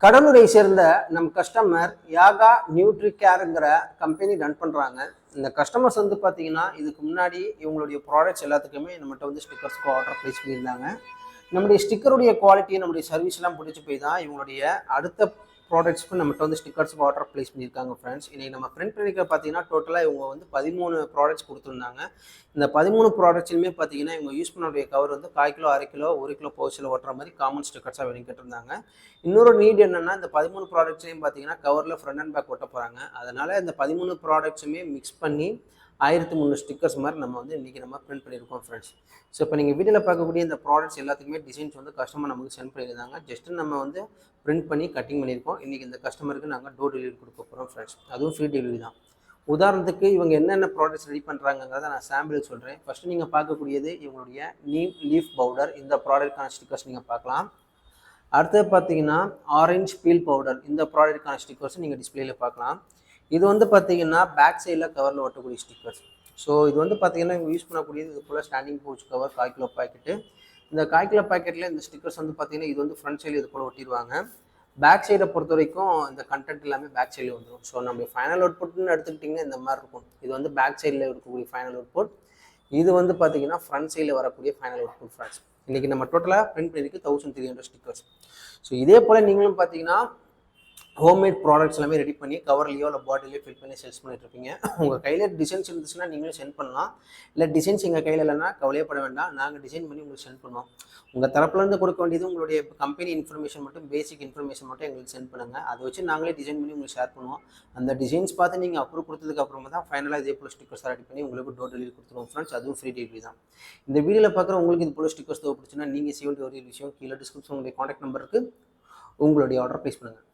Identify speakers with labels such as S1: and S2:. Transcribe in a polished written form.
S1: கடலூரை சேர்ந்த நம் customer யாகா nutri கேருங்கிற company run பண்ணுறாங்க. இந்த கஸ்டமர்ஸ் வந்து பார்த்தீங்கன்னா இதுக்கு முன்னாடி இவங்களுடைய ப்ராடக்ட்ஸ் எல்லாத்துக்குமே நம்மகிட்ட வந்து ஸ்டிக்கர்ஸ்க்கு ஆர்டர் ப்ளேஸ் பண்ணியிருந்தாங்க. நம்முடைய ஸ்டிக்கருடைய குவாலிட்டி நம்முடைய சர்வீஸ்லாம் பிடிச்சி போய் தான் இவங்களுடைய அடுத்த ப்ராடக்ட்ஸ்க்கு நம்மகிட்ட வந்து ஸ்டிக்கர்ஸ்க்கு ஆர்டர் ப்ளேஸ் பண்ணியிருக்காங்க. ஃப்ரெண்ட்ஸ், இன்றைக்கி நம்ம பிரிண்ட் பண்ணிக்க பார்த்தீங்கன்னா டோட்டலாக இவங்க வந்து 13 ப்ராடக்ட்ஸ் கொடுத்துருந்தாங்க. இந்த 13 ப்ராடக்ட்ஸுமே பார்த்தீங்கன்னா இவங்க யூஸ் பண்ணக்கூடிய கவர் வந்து 1/4 கிலோ, 1/2 கிலோ, 1 கிலோ பவுச்சில் ஓட்டுற மாதிரி காமன் ஸ்டிக்கர்ஸாக வேணும் கேட்டிருந்தாங்க. இன்னொரு நீட் என்னென்னா, இந்த 13 ப்ராடக்ட்ஸையும் பார்த்தீங்கன்னா கவரில் ஃப்ரண்ட் அண்ட் பேக் ஒட்ட போகிறாங்க. அதனால் இந்த 13 ப்ராடக்ட்ஸுமே மிக்ஸ் பண்ணி 1300 ஸ்டிக்கர்ஸ் மாதிரி நம்ம வந்து இன்றைக்கி நம்ம பிரிண்ட் பண்ணியிருக்கோம். ஃப்ரெண்ட்ஸ், ஸோ இப்போ நீங்கள் வீடியோவில் பார்க்கக்கூடிய இந்த ப்ராடக்ட்ஸ் எல்லாத்துக்குமே டிசைன்ஸ் வந்து கஸ்டமர் நமக்கு சென்ட் பண்ணியிருந்தாங்க. ஜஸ்ட்டு நம்ம வந்து பிரிண்ட் பண்ணி கட்டிங் பண்ணியிருக்கோம். இன்றைக்கி இந்த கஸ்டமருக்கு நாங்கள் டோர் டெலிவரி கொடுக்க போகிறோம். ஃப்ரெண்ட்ஸ், அதுவும் ஃப்ரீ டெலிவரி தான். உதாரணத்துக்கு இவங்க என்னென்ன ப்ராடக்ட்ஸ் ரெடி பண்ணுறாங்கிறத நான் சாம்பிள் சொல்கிறேன். ஃபஸ்ட்டு நீங்கள் பார்க்கக்கூடியது இவங்களுடைய நீம் லீஃப் பவுடர். இந்த ப்ராடக்ட்கான ஸ்டிக்கர்ஸ் நீங்கள் பார்க்கலாம். அடுத்தது பார்த்தீங்கன்னா ஆரஞ்ச் பீல் பவுடர். இந்த ப்ராடக்ட்கான ஸ்டிக்கர்ஸ் நீங்கள் டிஸ்பிளேயில் பார்க்கலாம். இது வந்து பார்த்தீங்கன்னா பேக் சைடில் கவரில் ஒட்டக்கூடிய ஸ்டிக்கர்ஸ். ஸோ இது வந்து பார்த்தீங்கன்னா இவங்க யூஸ் பண்ணக்கூடியது இது போல் standing pouch cover 1/4 kilo packet. இந்த 1/4 கிலோ பாக்கெட்டில் இந்த ஸ்டிக்கர்ஸ் வந்து பார்த்தீங்கன்னா இது வந்து ஃப்ரண்ட் சைடில் இது போல் ஒட்டிடுவாங்க. பேக் சைடை பொறுத்த வரைக்கும் இந்த கண்டென்ட் எல்லாமே பேக் சைடில் வந்துடும். ஸோ நம்ம ஃபைனல் அவுட்புட்னு எடுத்துக்கிட்டிங்கன்னா இந்த மாதிரி இருக்கும். இது வந்து பேக் சைடில் இருக்கக்கூடிய ஃபைனல் அவுட்புட். இது வந்து பார்த்தீங்கன்னா ஃப்ரண்ட் சைடில் வரக்கூடிய ஃபைனல் அவுட்புட். ஃப்ரெண்ட்ஸ், இன்றைக்கி நம்ம டோட்டலாக பிரிண்ட் பண்ணியிருக்கு 1300 ஸ்டிக்கர்ஸ். ஸோ இதே போல் நீங்களும் பார்த்தீங்கன்னா ஹோம்மேட் ப்ராடக்ட்ஸ் எல்லாமே ரெடி பண்ணி கவர்லையோ இல்லை பாட்டிலையோ ஃபில் பண்ணி சேல்ஸ் பண்ணிட்டுருப்பீங்க. உங்கள் கையில் டிசைன்ஸ் இருந்துச்சுன்னா நீங்களும் சென்ட் பண்ணலாம். இல்லை டிசைன்ஸ் எங்கள் கையில் இல்லைன்னா கவலையப்பட வேண்டாம், நாங்கள் டிசைன் பண்ணி உங்களுக்கு சென்ட் பண்ணுவோம். உங்கள் தரப்புலேருந்து கொடுக்க வேண்டியது உங்களுடைய கம்பெனி இன்ஃபர்மேஷன் மட்டும், பேசிக் இன்ஃபர்மேஷன் மட்டும் எங்களுக்கு சென்ட் பண்ணுங்கள். அதை வச்சு நாங்களே டிசைன் பண்ணி உங்களுக்கு ஷேர் பண்ணுவோம். அந்த டிசைன்ஸ் பார்த்து நீங்கள் அப்ரூவ் கொடுத்ததுக்கு அப்புறமா தான் ஃபைனலாக இதே போல் ஸ்டிக்கர்ஸ் ரெடி பண்ணி உங்களுக்கு டோர் டெலிவரி கொடுத்துருவோம். ஃப்ரெண்ட்ஸ், அதுவும் ஃப்ரீ டெலிவரி தான். இந்த வீடியோவில் பார்க்குற உங்களுக்கு இது போல் ஸ்டிக்கர்ஸ் தேவைப்படுச்சுன்னா நீங்கள் செய்ய வேண்டிய ஒரு விஷயம், கீழே டிஸ்கிரிப்ஷன் உங்களுடைய காண்டாக்ட் நம்பருக்கு உங்களுடைய ஆர்டர் ப்ளேஸ் பண்ணுங்கள்.